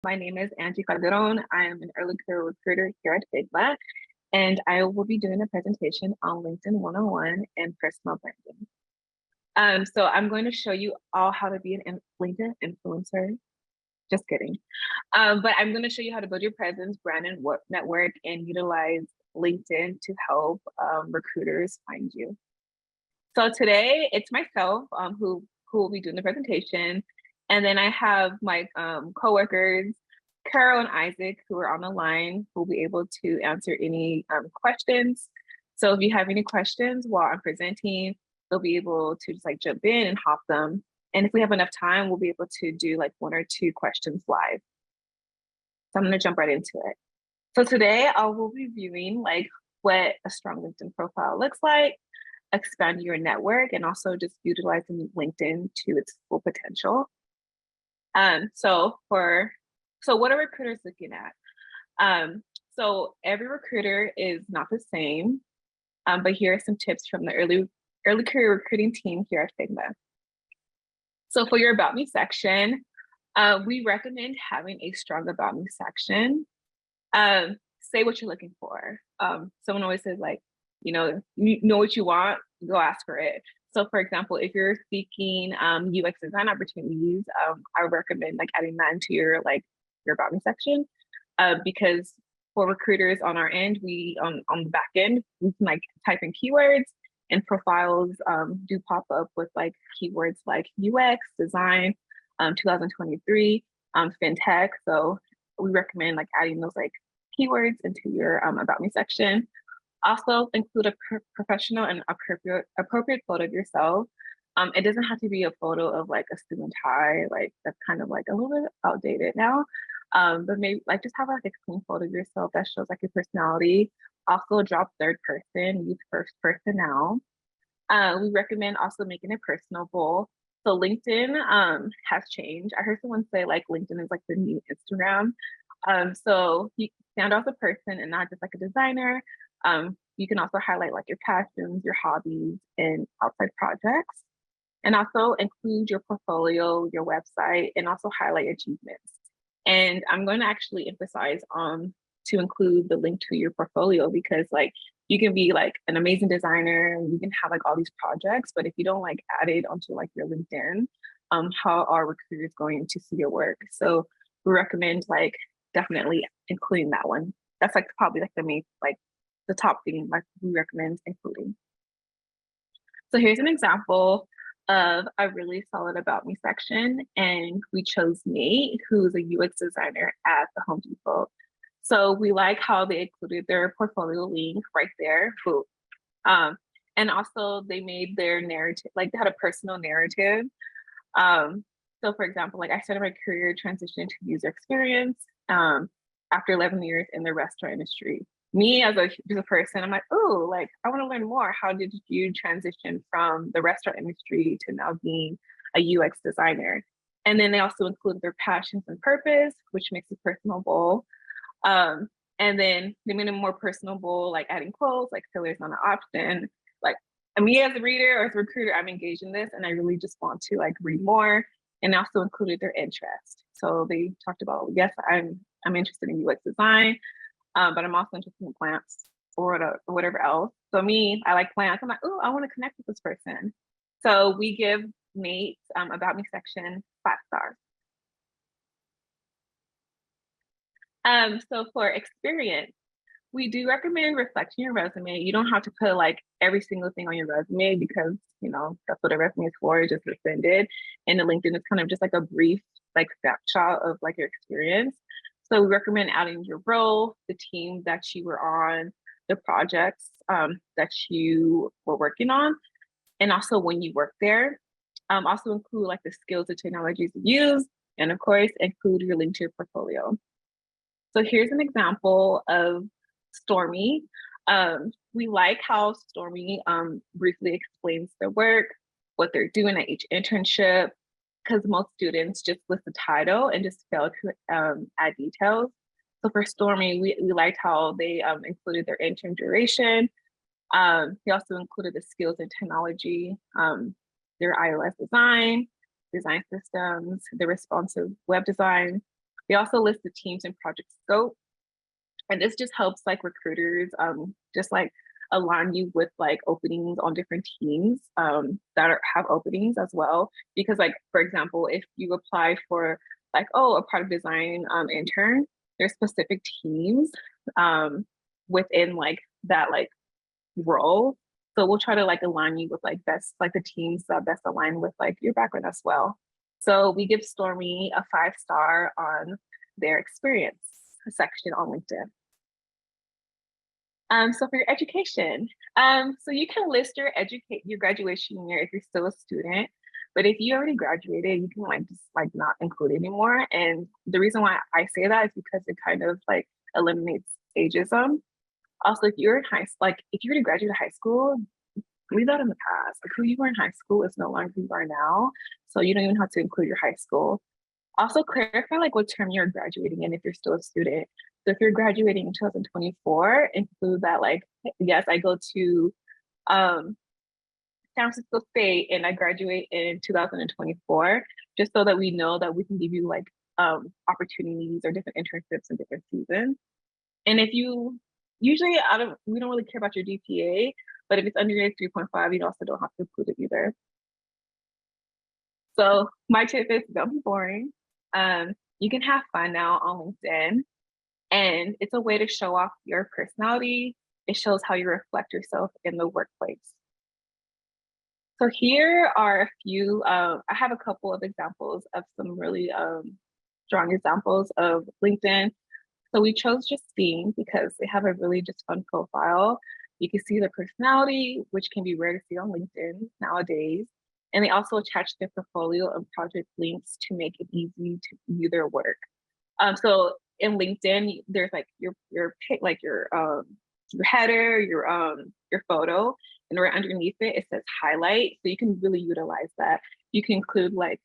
My name is Angie Calderon. I am an early career recruiter here at Figma, and I will be doing a presentation on LinkedIn 101 and personal branding. So I'm going to show you all how to be an LinkedIn influencer. Just kidding. But I'm going to show you how to build your presence, brand, and network, and utilize LinkedIn to help recruiters find you. So today it's myself who will be doing the presentation. And then I have my coworkers, Carol and Isaac, who are on the line, who will be able to answer any questions. So if you have any questions while I'm presenting, they'll be able to just like jump in and hop them. And if we have enough time, we'll be able to do like 1 or 2 questions live. So I'm going to jump right into it. So today I will be reviewing like what a strong LinkedIn profile looks like, expanding your network, and also just utilizing LinkedIn to its full potential. So what are recruiters looking at? So every recruiter is not the same, but here are some tips from the early career recruiting team here at Figma. So for your About Me section, we recommend having a strong About Me section. Say what you're looking for. Someone always says like, you know what you want, go ask for it. So for example, if you're seeking UX design opportunities, I would recommend like adding that into your About Me section, because for recruiters on our end, we on the back end, we can like type in keywords, and profiles do pop up with like keywords like UX design, 2023, fintech. So we recommend like adding those like keywords into your About Me section. Also include a professional and appropriate photo of yourself. It doesn't have to be a photo of like a suit and tie, like that's kind of like a little bit outdated now. But maybe like just have like a clean photo of yourself that shows like your personality. Also drop third person, use first person now. We recommend also making it personable. So LinkedIn has changed. I heard someone say like LinkedIn is like the new Instagram. So you stand out as a person and not just like a designer. You can also highlight like your passions, your hobbies, and outside projects. And also include your portfolio, your website, and also highlight achievements. And I'm going to actually emphasize to include the link to your portfolio, because like you can be like an amazing designer and you can have like all these projects, but if you don't like add it onto like your LinkedIn, how are recruiters going to see your work? So we recommend like definitely including that one. That's like probably like the main, like the top thing like we recommend including. So here's an example of a really solid About Me section, and we chose Nate, who's a UX designer at the Home Depot. So we like how they included their portfolio link right there. And also they made their narrative, like they had a personal narrative. So for example, like I started my career transitioning to user experience after 11 years in the restaurant industry. Me as a person, I'm like, oh, like I want to learn more. How did you transition from the restaurant industry to now being a UX designer? And then they also include their passions and purpose, which makes it personable. And then they made it more personable, like adding quotes, like fillers on the option. Like me as a reader or as a recruiter, I'm engaged in this and I really just want to like read more, and also included their interest. So they talked about, yes, I'm interested in UX design, but I'm also interested in plants or whatever else. So me, I like plants. I'm like, oh, I want to connect with this person. So we give Nate's About Me section 5 stars. So for experience, we do recommend reflecting your resume. You don't have to put like every single thing on your resume, because that's what a resume is for, just to send it. And the LinkedIn is kind of just like a brief like snapshot of like your experience. So we recommend adding your role, the team that you were on, the projects that you were working on, and also when you work there. Also include like the skills and technologies you use, and of course include your link to your portfolio. So here's an example of Stormy. We like how Stormy briefly explains their work, what they're doing at each internship, because most students just list the title and just fail to add details. So for Stormy, we liked how they included their intern duration. He also included the skills and technology, their iOS design systems, the responsive web design, They also list the teams and project scope. And this just helps like recruiters just like align you with like openings on different teams have openings as well. Because like, for example, if you apply for like, oh, a product design intern, there's specific teams within like that like role. So we'll try to like align you with like best, like the teams that best align with like your background as well. So we give Stormy a 5-star on their experience section on LinkedIn. So for your education, so you can list your graduation year if you're still a student, but if you already graduated, you can like just like not include it anymore. And the reason why I say that is because it kind of like eliminates ageism. Also, if you're in like if you already graduated high school, leave that in the past. Like who you were in high school is no longer who you are now. So you don't even have to include your high school. Also clarify like what term you're graduating in if you're still a student. So if you're graduating in 2024, include that like, yes, I go to San Francisco State and I graduate in 2024, just so that we know that we can give you like opportunities or different internships in different seasons. And if you usually we don't really care about your GPA, but if it's under 3.5, you also don't have to include it either. So my tip is don't be boring. You can have fun now on LinkedIn, and it's a way to show off your personality. It shows how you reflect yourself in the workplace. So here are a few, I have a couple of examples of some really strong examples of LinkedIn. So we chose Justine because they have a really just fun profile. You can see their personality, which can be rare to see on LinkedIn nowadays. And they also attach their portfolio and project links to make it easy to view their work. So in LinkedIn, there's like your pic, like your header, your photo, and right underneath it, it says highlight. So you can really utilize that. You can include like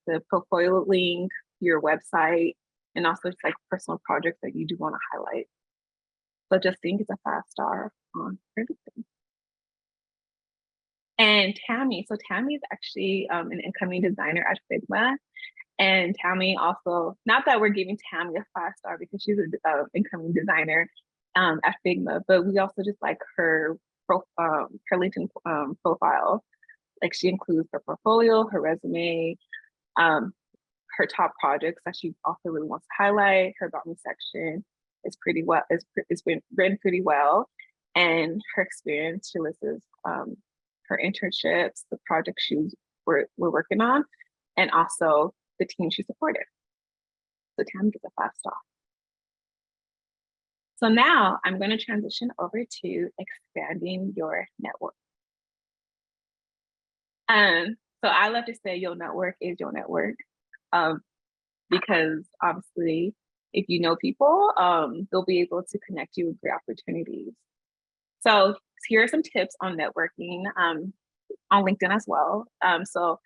the portfolio link, your website, and also just like personal projects that you do want to highlight. So Justine gets a 5-star on everything. And Tammy, so Tammy is actually an incoming designer at Figma. And Tammy also, not that we're giving Tammy a 5-star because she's an incoming designer at Figma, but we also just like her LinkedIn profile. Like she includes her portfolio, her resume, her top projects that she also really wants to highlight. Her about me section is pretty well, it's been written pretty well. And her experience, she lists her internships, the projects we're working on, and also the team she supported. So Tam gets a 5-star. So now I'm going to transition over to expanding your network. So I love to say your network is your network, because obviously if you know people, they'll be able to connect you with great opportunities. So here are some tips on networking on LinkedIn as well. So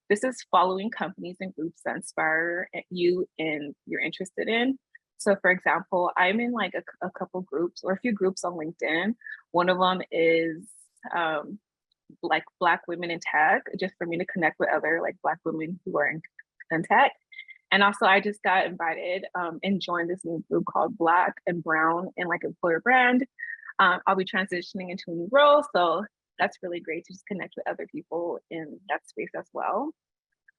this is following companies and groups that inspire you and you're interested in. So for example, I'm in like a couple groups or a few groups on LinkedIn. One of them is like Black women in tech, just for me to connect with other like Black women who are in tech. And also I just got invited and joined this new group called Black and Brown and like employer brand. I'll be transitioning into a new role. So that's really great to just connect with other people in that space as well.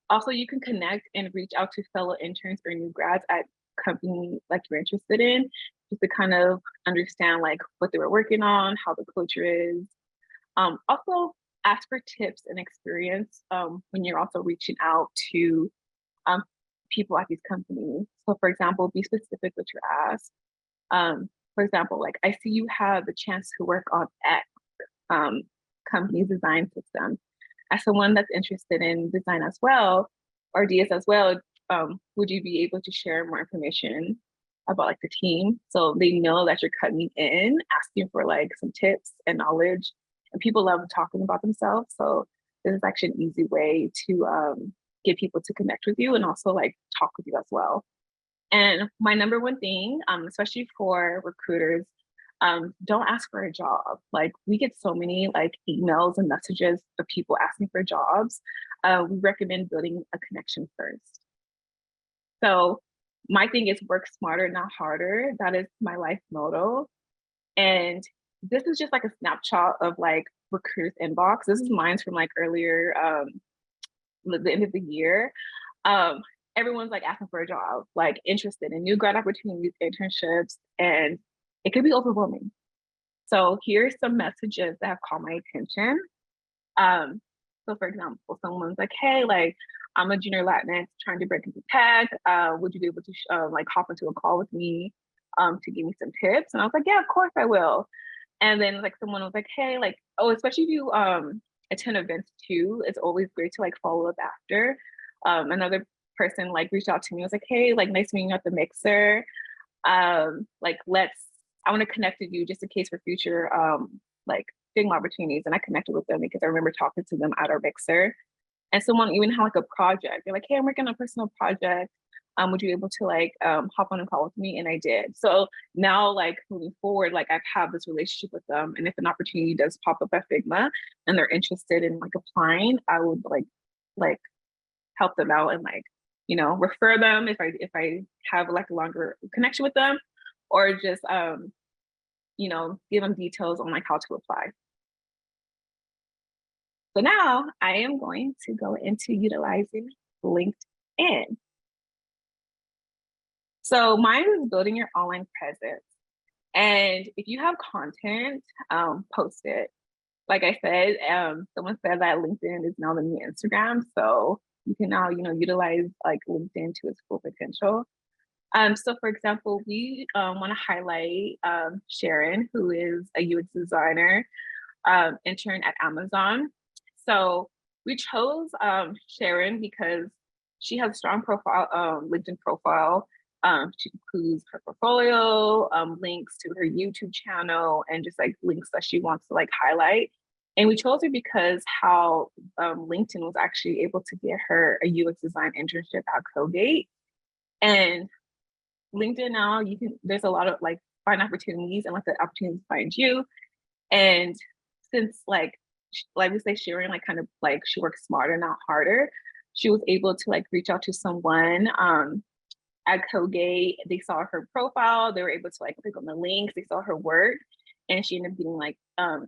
Also, you can connect and reach out to fellow interns or new grads at company like you're interested in, just to kind of understand like what they were working on, how the culture is. Also ask for tips and experience when you're also reaching out to people at these companies. So for example, be specific with your ask. For example, like I see you have the chance to work on X company's design system. As someone that's interested in design as well, or DS as well, would you be able to share more information about like the team so they know that you're coming in, asking for like some tips and knowledge? And people love talking about themselves. So this is actually an easy way to get people to connect with you and also like talk with you as well. And my number one thing, especially for recruiters, don't ask for a job. Like we get so many like emails and messages of people asking for jobs. We recommend building a connection first. So my thing is work smarter, not harder. That is my life motto. And this is just like a snapshot of like recruiters inbox. This is mine's from like earlier, the end of the year. Um, Everyone's like asking for a job, like interested in new grad opportunities, internships, and it could be overwhelming. So here's some messages that have caught my attention. So for example, someone's like, hey, like I'm a junior Latinx trying to break into tech. Would you be able to like hop into a call with me to give me some tips? And I was like, yeah, of course I will. And then like someone was like, hey, like, oh, especially if you attend events too, it's always great to like follow up after. Another person like reached out to me, was like, hey, like nice meeting you at the mixer. Like I want to connect with you just in case for future like Figma opportunities. And I connected with them because I remember talking to them at our mixer. And someone even had like a project. They're like, hey, I'm working on a personal project. Would you be able to like hop on a call with me? And I did. So now like moving forward, like I've had this relationship with them. And if an opportunity does pop up at Figma and they're interested in like applying, I would like help them out and like, you know, refer them if I have like a longer connection with them, or just you know, give them details on like how to apply. So now I am going to go into utilizing LinkedIn. So mine is building your online presence. And if you have content, post it. Like I said, someone said that LinkedIn is now the new Instagram. So you can now, you know, utilize like LinkedIn to its full potential. So for example, we want to highlight Sharon, who is a UX designer, intern at Amazon. So we chose Sharon because she has a strong profile, LinkedIn profile. She includes her portfolio, links to her YouTube channel, and just like links that she wants to like highlight. And we chose her because how LinkedIn was actually able to get her a UX design internship at Colgate. And LinkedIn now, there's a lot of like find opportunities and let the opportunities find you. And since like we say, Sharon, like kind of like she works smarter, not harder. She was able to like reach out to someone at Colgate. They saw her profile. They were able to like click on the links. They saw her work, and she ended up getting like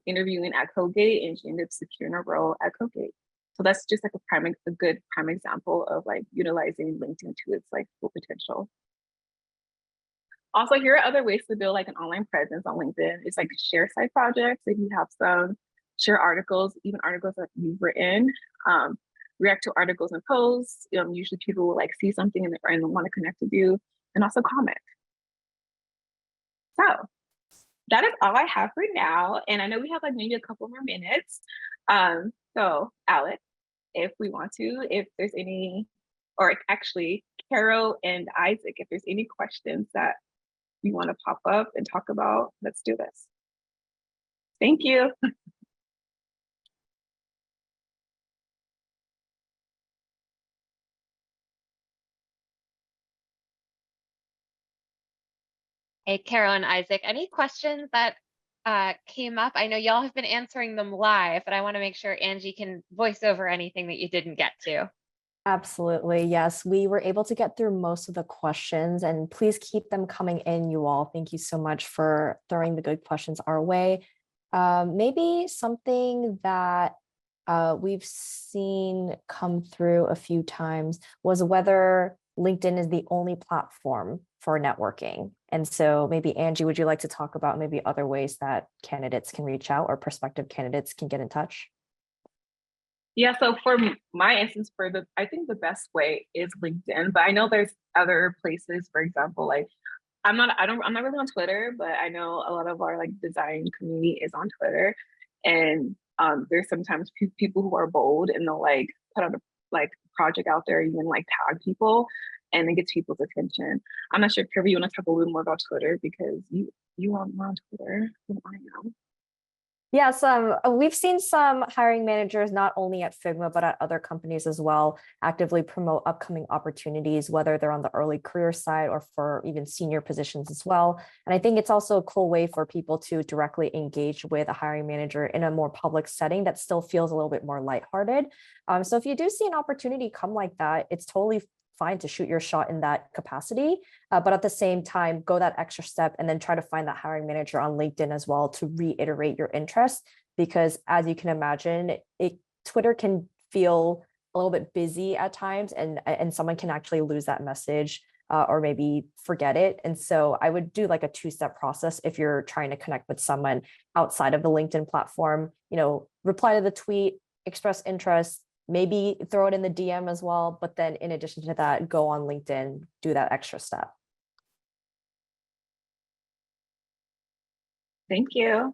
interviewing at Colgate, and she ended up securing a role at Colgate. So that's just like a good prime example of like utilizing LinkedIn to its like full potential. Also, here are other ways to build like an online presence on LinkedIn. It's like share side projects. If you have some, share articles, even articles that you've written, react to articles and posts. Usually people will like see something and want to connect with you, and also comment. So that is all I have for now. And I know we have like maybe a couple more minutes. So Alex, if we want to, if there's any, or actually Carol and Isaac, if there's any questions that you want to pop up and talk about, let's do this. Thank you. Hey, Carol and Isaac, any questions that came up? I know y'all have been answering them live, but I want to make sure Angie can voice over anything that you didn't get to. Absolutely. Yes, we were able to get through most of the questions, and please keep them coming in, you all. Thank you so much for throwing the good questions our way. Maybe something that we've seen come through a few times was whether LinkedIn is the only platform for networking. And so maybe Angie, would you like to talk about maybe other ways that candidates can reach out or prospective candidates can get in touch? Yeah, so for my instance, I think the best way is LinkedIn, but I know there's other places, for example, like I'm not really on Twitter, but I know a lot of our like design community is on Twitter. And there's sometimes people who are bold and they'll like put out a like project out there, even like tag people, and it gets people's attention. I'm not sure, Kirby, you want to talk a little more about Twitter because you are on Twitter than I am. Yes, we've seen some hiring managers, not only at Figma, but at other companies as well, actively promote upcoming opportunities, whether they're on the early career side or for even senior positions as well. And I think it's also a cool way for people to directly engage with a hiring manager in a more public setting that still feels a little bit more lighthearted. So if you do see an opportunity come like that, it's totally fine to shoot your shot in that capacity. But at the same time, go that extra step and then try to find that hiring manager on LinkedIn as well to reiterate your interest. Because as you can imagine, Twitter can feel a little bit busy at times, and someone can actually lose that message or maybe forget it. And so I would do like a two-step process if you're trying to connect with someone outside of the LinkedIn platform. Reply to the tweet, express interest, maybe throw it in the DM as well. But then in addition to that, go on LinkedIn, do that extra step. Thank you.